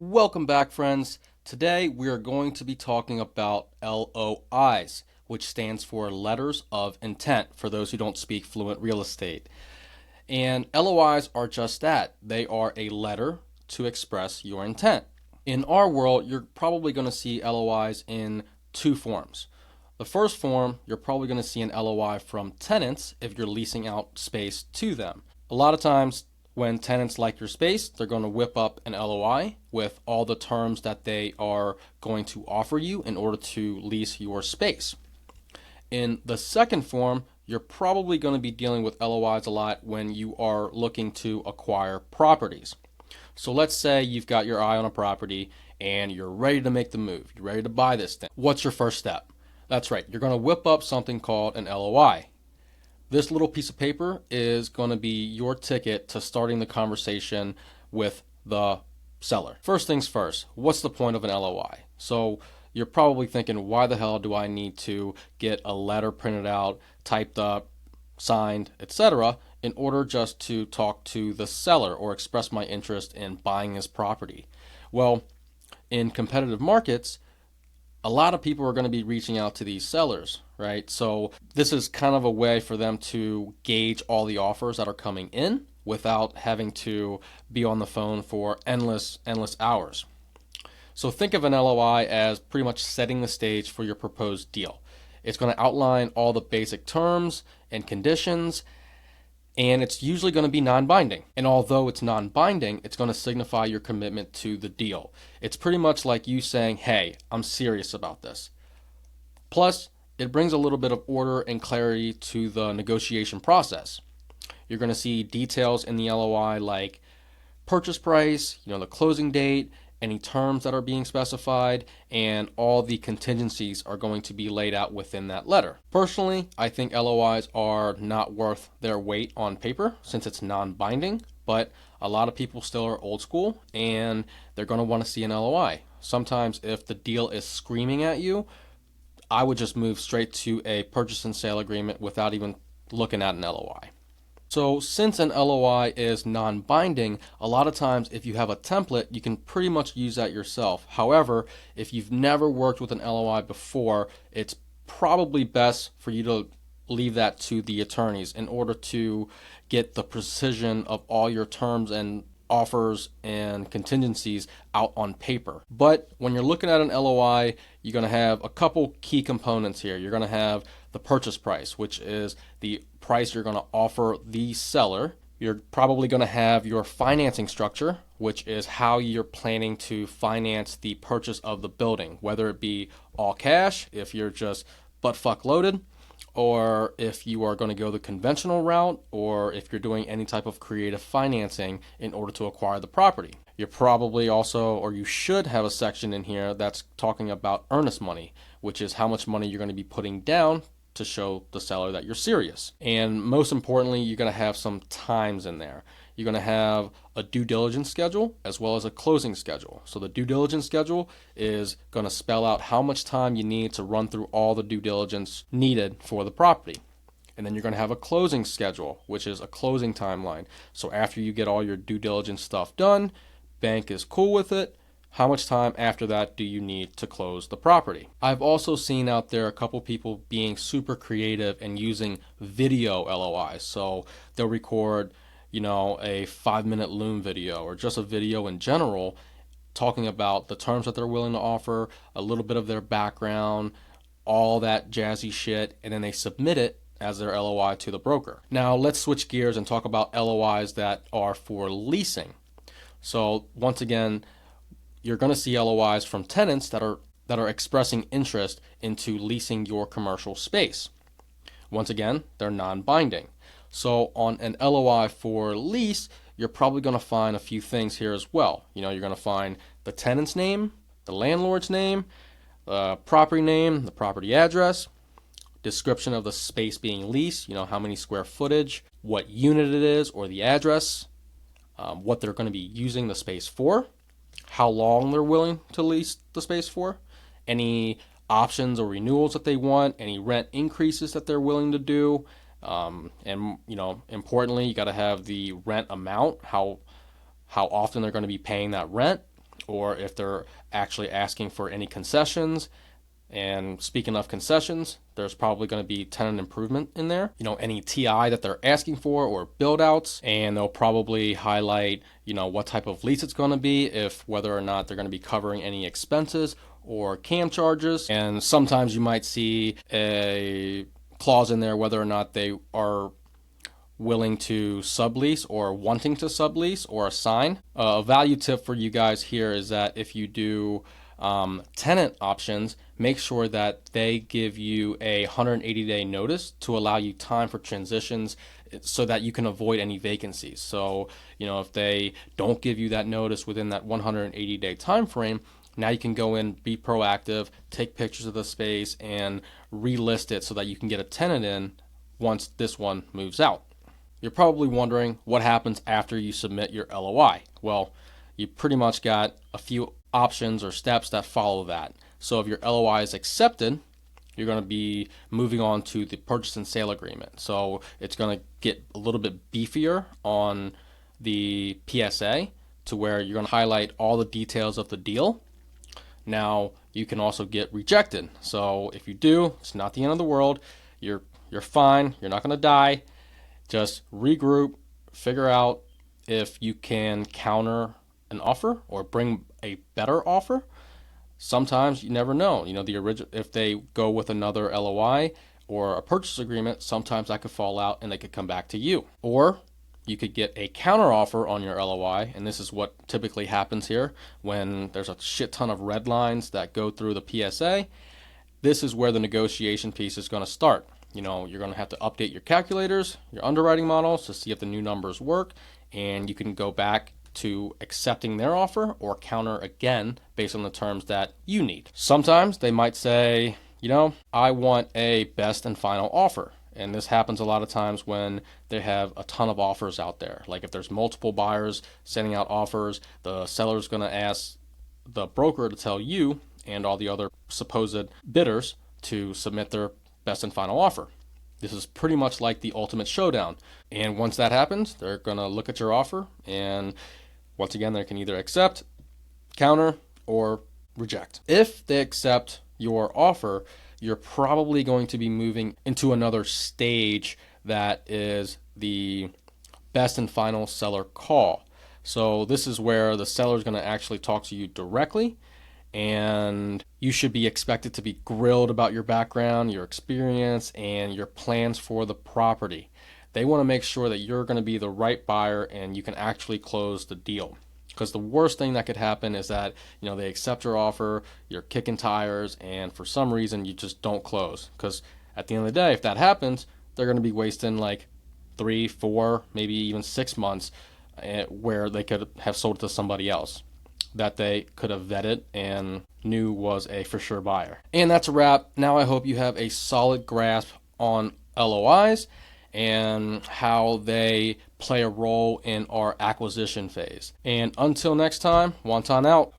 Welcome back, friends. Today we are going to be talking about LOIs, which stands for letters of intent for those who don't speak fluent real estate. And LOIs are just that. They are a letter to express your intent. In our world, you're probably going to see LOIs in two forms. The first form, you're probably going to see an LOI from tenants if you're leasing out space to them. A lot of times, when tenants like your space, they're going to whip up an LOI with all the terms that they are going to offer you in order to lease your space. In the second form, you're probably going to be dealing with LOIs a lot when you are looking to acquire properties. So let's say you've got your eye on a property and you're ready to make the move. You're ready to buy this thing. What's your first step? That's right. You're going to whip up something called an LOI. This little piece of paper is going to be your ticket to starting the conversation with the seller. First things first, what's the point of an LOI? So you're probably thinking, why the hell do I need to get a letter printed out, typed up, signed, etc., in order just to talk to the seller or express my interest in buying this property? Well, in competitive markets, a lot of people are going to be reaching out to these sellers, right? So this is kind of a way for them to gauge all the offers that are coming in without having to be on the phone for endless hours. So think of an LOI as pretty much setting the stage for your proposed deal. It's going to outline all the basic terms and conditions, and it's usually going to be non-binding. And although it's non-binding, it's going to signify your commitment to the deal. It's pretty much like you saying, hey, I'm serious about this. Plus, it brings a little bit of order and clarity to the negotiation process. You're going to see details in the LOI like purchase price, the closing date, any terms that are being specified, and all the contingencies are going to be laid out within that letter. Personally, I think LOIs are not worth their weight on paper since it's non-binding, but a lot of people still are old school and they're going to want to see an LOI. Sometimes if the deal is screaming at you, I would just move straight to a purchase and sale agreement without even looking at an LOI. So since an LOI is non-binding, a lot of times if you have a template, you can pretty much use that yourself. However, if you've never worked with an LOI before, it's probably best for you to leave that to the attorneys in order to get the precision of all your terms and offers and contingencies out on paper. But when you're looking at an LOI, you're going to have a couple key components here. You're going to have the purchase price, which is the price you're going to offer the seller. You're probably going to have your financing structure, which is how you're planning to finance the purchase of the building, whether it be all cash, if you're just butt fuck loaded, or if you are going to go the conventional route, or if you're doing any type of creative financing in order to acquire the property. You're probably also, or you should have a section in here that's talking about earnest money, which is how much money you're going to be putting down to show the seller that you're serious. And most importantly, you're going to have some times in there. You're going to have a due diligence schedule as well as a closing schedule. So the due diligence schedule is going to spell out how much time you need to run through all the due diligence needed for the property. And then you're going to have a closing schedule, which is a closing timeline. So after you get all your due diligence stuff done, bank is cool with it, how much time after that do you need to close the property? I've also seen out there a couple people being super creative and using video LOIs. So they'll record, a 5-minute Loom video or just a video in general talking about the terms that they're willing to offer, a little bit of their background, all that jazzy shit, and then they submit it as their LOI to the broker. Now let's switch gears and talk about LOIs that are for leasing. So once again, you're going to see LOIs from tenants that are expressing interest into leasing your commercial space. Once again, they're non-binding. So on an LOI for lease, you're probably going to find a few things here as well. You're going to find the tenant's name, the landlord's name, the property address, description of the space being leased, how many square footage, what unit it is or the address, what they're going to be using the space for, how long they're willing to lease the space for, any options or renewals that they want, any rent increases that they're willing to do, and importantly, you got to have the rent amount, how often they're going to be paying that rent, or if they're actually asking for any concessions. And speaking of concessions, there's probably going to be tenant improvement in there. Any TI that they're asking for or build outs, and they'll probably highlight, what type of lease it's going to be, if whether or not they're going to be covering any expenses or CAM charges. And sometimes you might see a clause in there whether or not they are willing to sublease or wanting to sublease or assign. A value tip for you guys here is that if you do tenant options, make sure that they give you a 180-day notice to allow you time for transitions so that you can avoid any vacancies. So, if they don't give you that notice within that 180-day time frame, now you can go in, be proactive, take pictures of the space, and relist it so that you can get a tenant in once this one moves out. You're probably wondering what happens after you submit your LOI. Well, you pretty much got a few options or steps that follow that. So if your LOI is accepted, you're going to be moving on to the purchase and sale agreement. So it's going to get a little bit beefier on the PSA to where you're going to highlight all the details of the deal. Now you can also get rejected. So if you do, it's not the end of the world. You're fine. You're not going to die. Just regroup, figure out if you can counter an offer or bring a better offer. Sometimes you never know. The original, if they go with another LOI or a purchase agreement, sometimes that could fall out and they could come back to you. Or you could get a counter offer on your LOI, and this is what typically happens here when there's a shit ton of red lines that go through the PSA. This is where the negotiation piece is going to start. You're going to have to update your calculators, your underwriting models to see if the new numbers work, and you can go back to accepting their offer or counter again based on the terms that you need. Sometimes they might say, I want a best and final offer. And this happens a lot of times when they have a ton of offers out there. Like if there's multiple buyers sending out offers, the seller's going to ask the broker to tell you and all the other supposed bidders to submit their best and final offer. This is pretty much like the ultimate showdown. And once that happens, they're going to look at your offer, and once again, they can either accept, counter, or reject. If they accept your offer, you're probably going to be moving into another stage that is the best and final seller call. So this is where the seller is going to actually talk to you directly, and you should be expected to be grilled about your background, your experience, and your plans for the property. They want to make sure that you're going to be the right buyer and you can actually close the deal. Because the worst thing that could happen is that, they accept your offer, you're kicking tires, and for some reason you just don't close. Because at the end of the day, if that happens, they're going to be wasting like 3, 4, maybe even 6 months where they could have sold it to somebody else that they could have vetted and knew was a for sure buyer. And that's a wrap. Now I hope you have a solid grasp on LOIs and how they play a role in our acquisition phase. And until next time, Wonton out.